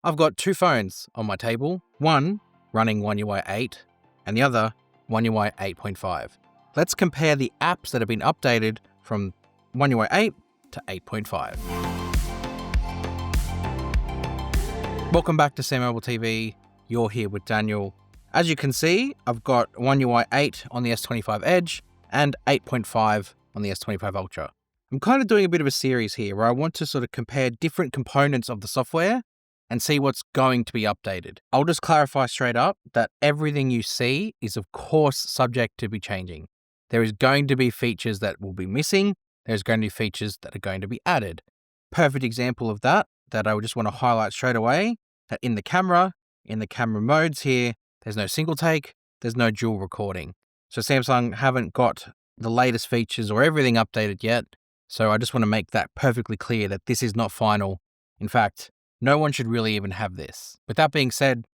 I've got two phones on my table, one running One UI 8 and the other One UI 8.5. Let's compare the apps that have been updated from One UI 8 to 8.5. Welcome back to SamMobile TV. You're here with Daniel. As you can see, I've got One UI 8 on the S25 Edge and 8.5 on the S25 Ultra. I'm kind of doing a bit of a series here where I want to sort of compare different components of the software and see what's going to be updated. I'll just clarify straight up that everything you see is of course subject to be changing. There is going to be features that will be missing. There's going to be features that are going to be added. Perfect example of that I would just want to highlight straight away, that in the camera modes here, there's no single take, there's no dual recording. So Samsung haven't got the latest features or everything updated yet. So I just want to make that perfectly clear that this is not final. In fact, no one should really even have this. With that being said,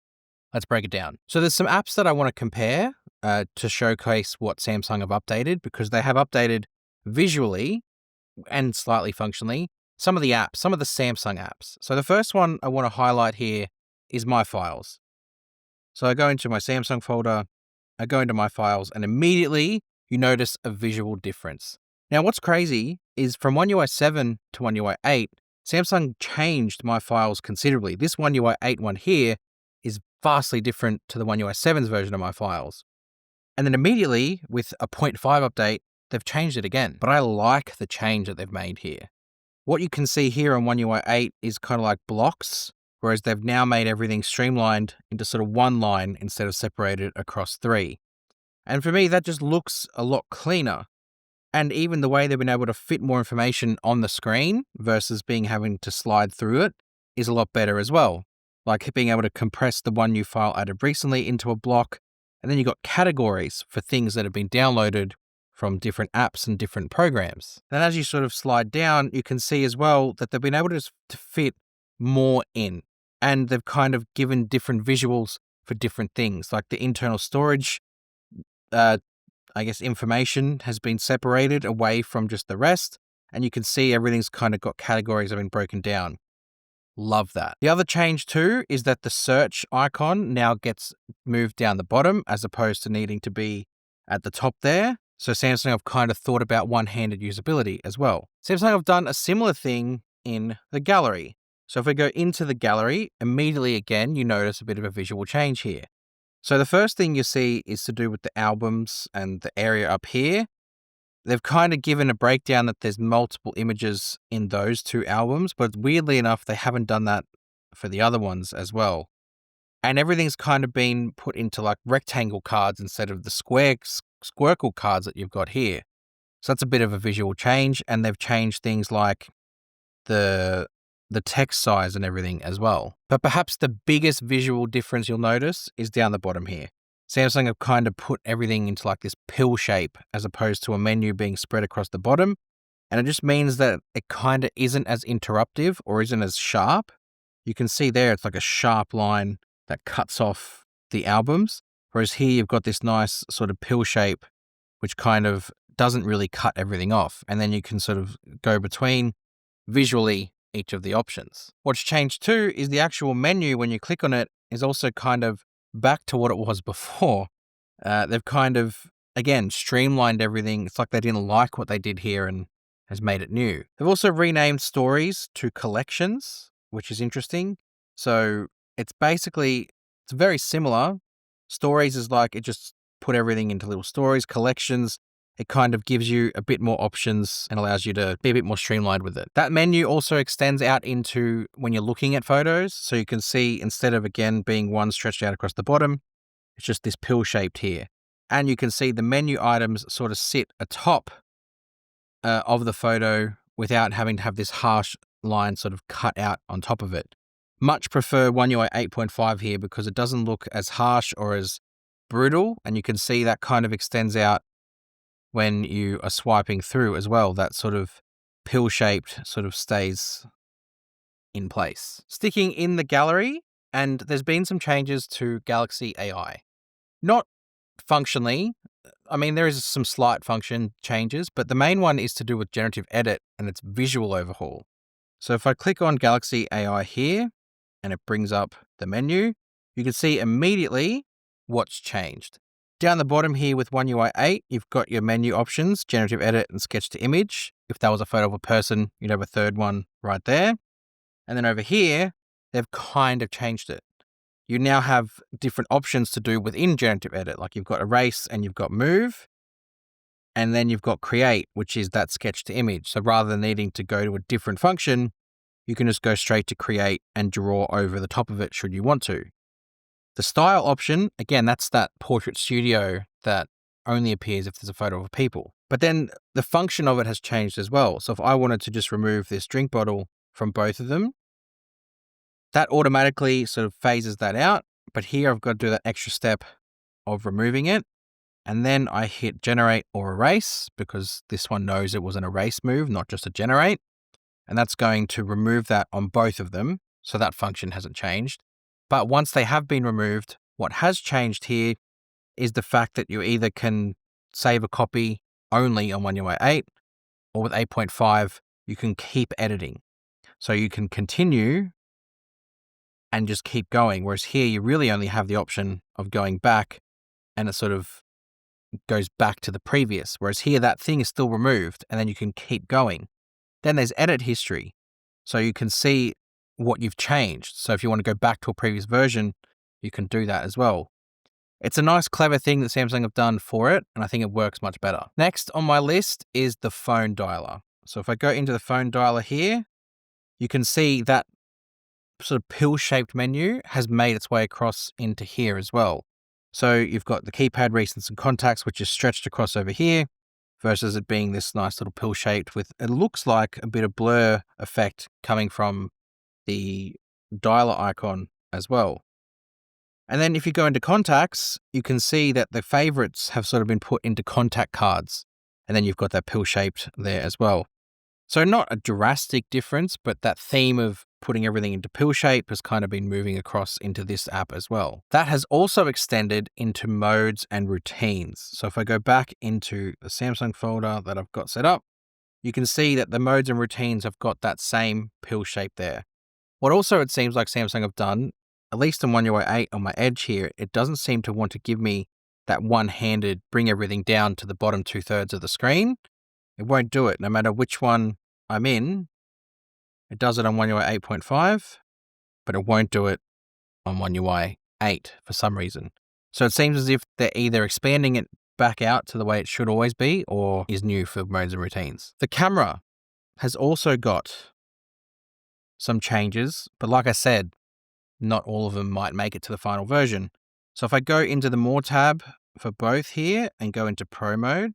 let's break it down. So there's some apps that I want to compare to showcase what Samsung have updated, because they have updated visually and slightly functionally some of the Samsung apps. So the first one I want to highlight here is My Files. So I go into my Samsung folder, I go into My Files, and immediately you notice a visual difference. Now what's crazy is from One UI 7 to One UI 8, Samsung changed My Files considerably. This One UI 8 one here is vastly different to the One UI 7's version of My Files. And then immediately with a 0.5 update, they've changed it again. But I like the change that they've made here. What you can see here on One UI 8 is kind of like blocks, whereas they've now made everything streamlined into sort of one line instead of separated across three. And for me, that just looks a lot cleaner. And even the way they've been able to fit more information on the screen versus having to slide through it is a lot better as well. Like being able to compress the one new file added recently into a block. And then you've got categories for things that have been downloaded from different apps and different programs. Then as you sort of slide down, you can see as well that they've been able to fit more in. And they've kind of given different visuals for different things, like the internal storage information has been separated away from just the rest, and you can see everything's kind of got categories that have been broken down. Love that. The other change too is that the search icon now gets moved down the bottom as opposed to needing to be at the top there. So Samsung have kind of thought about one-handed usability as well. Samsung have done a similar thing in the gallery. So if we go into the gallery, immediately again, you notice a bit of a visual change here. So the first thing you see is to do with the albums and the area up here. They've kind of given a breakdown that there's multiple images in those two albums, but weirdly enough, they haven't done that for the other ones as well. And everything's kind of been put into like rectangle cards instead of the squircle cards that you've got here. So that's a bit of a visual change, and they've changed things like the text size and everything as well. But perhaps the biggest visual difference you'll notice is down the bottom here. Samsung have kind of put everything into like this pill shape as opposed to a menu being spread across the bottom. And it just means that it kind of isn't as interruptive or isn't as sharp. You can see there, it's like a sharp line that cuts off the albums. Whereas here you've got this nice sort of pill shape, which kind of doesn't really cut everything off. And then you can sort of go between visually each of the options. What's changed too is the actual menu, when you click on it, is also kind of back to what it was before. They've kind of, again, streamlined everything. It's like they didn't like what they did here and has made it new. They've also renamed stories to collections, which is interesting. So it's very similar. Stories is like it just put everything into little stories. Collections, it kind of gives you a bit more options and allows you to be a bit more streamlined with it. That menu also extends out into when you're looking at photos. So you can see, instead of again being one stretched out across the bottom, it's just this pill shaped here. And you can see the menu items sort of sit atop of the photo without having to have this harsh line sort of cut out on top of it. Much prefer One UI 8.5 here because it doesn't look as harsh or as brutal. And you can see that kind of extends out when you are swiping through as well. That sort of pill-shaped sort of stays in place. Sticking in the gallery, and there's been some changes to Galaxy AI. Not functionally, I mean, there is some slight function changes, but the main one is to do with generative edit and its visual overhaul. So if I click on Galaxy AI here, and it brings up the menu, you can see immediately what's changed. Down the bottom here with One UI 8, you've got your menu options, generative edit and sketch to image. If that was a photo of a person, you'd have a third one right there. And then over here, they've kind of changed it. You now have different options to do within generative edit. Like you've got erase and you've got move. And then you've got create, which is that sketch to image. So rather than needing to go to a different function, you can just go straight to create and draw over the top of it should you want to. The style option, again, that's that portrait studio that only appears if there's a photo of people. But then the function of it has changed as well. So if I wanted to just remove this drink bottle from both of them, that automatically sort of phases that out. But here I've got to do that extra step of removing it. And then I hit generate or erase because this one knows it was an erase move, not just a generate. And that's going to remove that on both of them. So that function hasn't changed. But once they have been removed, what has changed here is the fact that you either can save a copy only on One UI 8, or with 8.5, you can keep editing. So you can continue and just keep going. Whereas here, you really only have the option of going back, and it sort of goes back to the previous. Whereas here, that thing is still removed, and then you can keep going. Then there's edit history. So you can see what you've changed. So if you want to go back to a previous version, you can do that as well. It's a nice, clever thing that Samsung have done for it, and I think it works much better. Next on my list is the phone dialer. So if I go into the phone dialer here, you can see that sort of pill-shaped menu has made its way across into here as well. So you've got the keypad, recents, and contacts, which is stretched across over here, versus it being this nice little pill-shaped with, it looks like a bit of blur effect coming from the dialer icon as well. And then if you go into contacts, you can see that the favorites have sort of been put into contact cards. And then you've got that pill-shaped there as well. So not a drastic difference, but that theme of putting everything into pill shape has kind of been moving across into this app as well. That has also extended into modes and routines. So if I go back into the Samsung folder that I've got set up, you can see that the modes and routines have got that same pill shape there. What also it seems like Samsung have done, at least in One UI 8 on my edge here, it doesn't seem to want to give me that one-handed bring everything down to the bottom 2/3 of the screen. It won't do it no matter which one I'm in. It does it on One UI 8.5, but it won't do it on One UI 8 for some reason. So it seems as if they're either expanding it back out to the way it should always be or is new for modes and routines. The camera has also got some changes, but like I said, not all of them might make it to the final version. So if I go into the More tab for both here and go into Pro mode,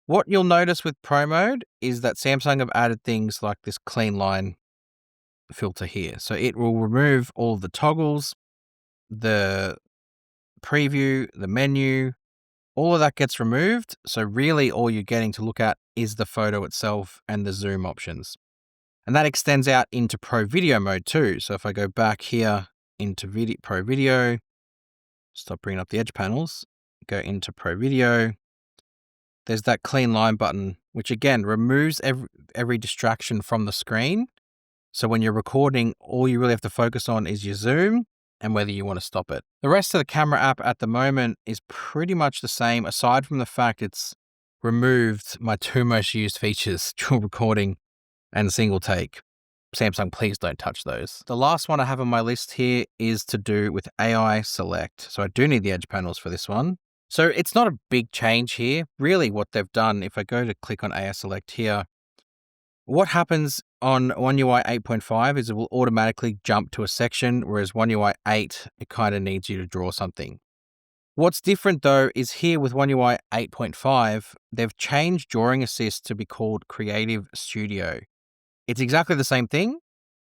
what you'll notice with Pro mode is that Samsung have added things like this clean line filter here. So it will remove all of the toggles, the preview, the menu, all of that gets removed. So really all you're getting to look at is the photo itself and the zoom options. And that extends out into Pro Video mode too. So if I go back here into Pro Video, stop bringing up the edge panels, go into Pro Video, there's that clean line button, which again removes every distraction from the screen. So when you're recording, all you really have to focus on is your zoom and whether you want to stop it. The rest of the camera app at the moment is pretty much the same, aside from the fact it's removed my two most used features, dual recording and single take. Samsung, please don't touch those. The last one I have on my list here is to do with AI Select. So I do need the edge panels for this one. So it's not a big change here. Really what they've done, if I go to click on AI Select here, what happens on One UI 8.5 is it will automatically jump to a section, whereas One UI 8, it kind of needs you to draw something. What's different though is here with One UI 8.5, they've changed Drawing Assist to be called Creative Studio. It's exactly the same thing.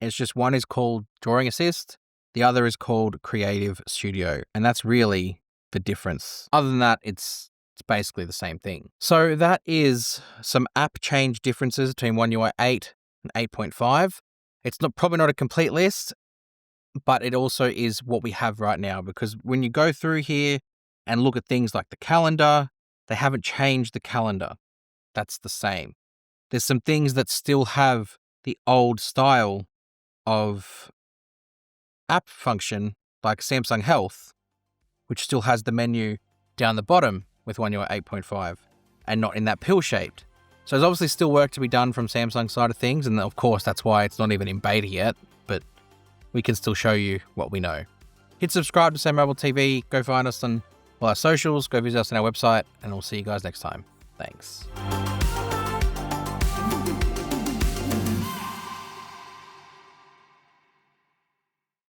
It's just one is called Drawing Assist, the other is called Creative Studio. And that's really the difference. Other than that, it's basically the same thing. So that is some app change differences between One UI 8 and 8.5. It's probably not a complete list, but it also is what we have right now, because when you go through here and look at things like the calendar, they haven't changed the calendar. That's the same. There's some things that still have the old style of app function like Samsung Health, which still has the menu down the bottom with One UI 8.5 and not in that pill-shaped. So there's obviously still work to be done from Samsung's side of things, and of course that's why it's not even in beta yet, but we can still show you what we know. Hit subscribe to SamMobile TV, go find us on all our socials, go visit us on our website, and we'll see you guys next time. Thanks.